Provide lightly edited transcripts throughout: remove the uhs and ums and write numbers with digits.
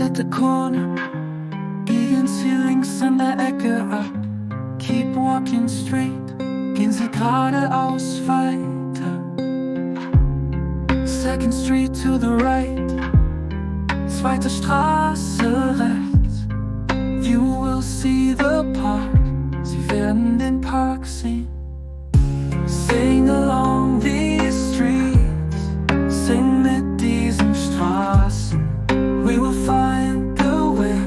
at the corner, biegen Sie links an der Ecke ab. Keep walking straight, gehen Sie geradeaus weiter. Second Street to the right, zweite Straße rechts. You will see the park, Sie werden den Park sehen. Sing along these streets, sing mit diesen Straßen. We will find the way,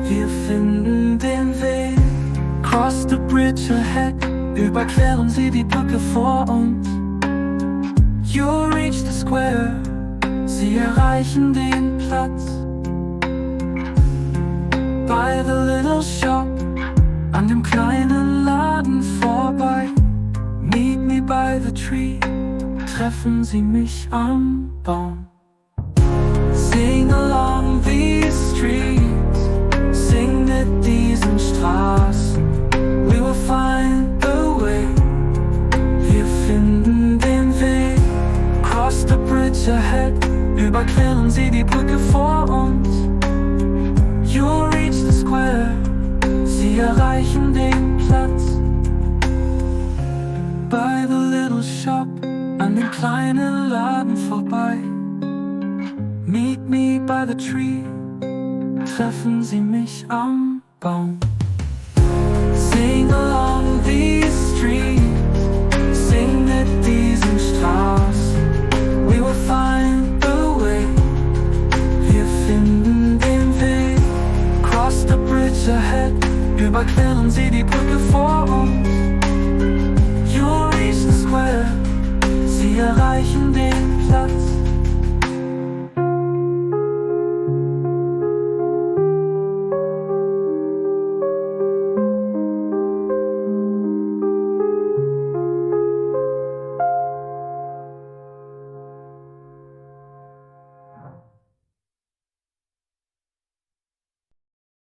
wir finden den Weg. Cross the bridge ahead, überqueren Sie die Brücke vor uns. You'll reach the square, Sie erreichen den Platz. By the little shop, an dem kleinen Laden vorbei. Meet me by the tree, treffen Sie mich am Baum. Sing along these streets, sing mit diesen Straßen. We will find the way, wir finden den Weg. Cross the bridge ahead, überqueren Sie die Brücke vor uns. You'll reach the square, Sie erreichen den Platz. By the little shop, an dem kleinen Laden vorbei. Meet me by the tree, treffen Sie mich am Baum. Sing along these streets, sing mit diesen Straßen. We will find the way, wir finden den Weg. Cross the bridge ahead, überqueren Sie die Brücke vor uns. You'll reach the square, Sie erreichen den Platz.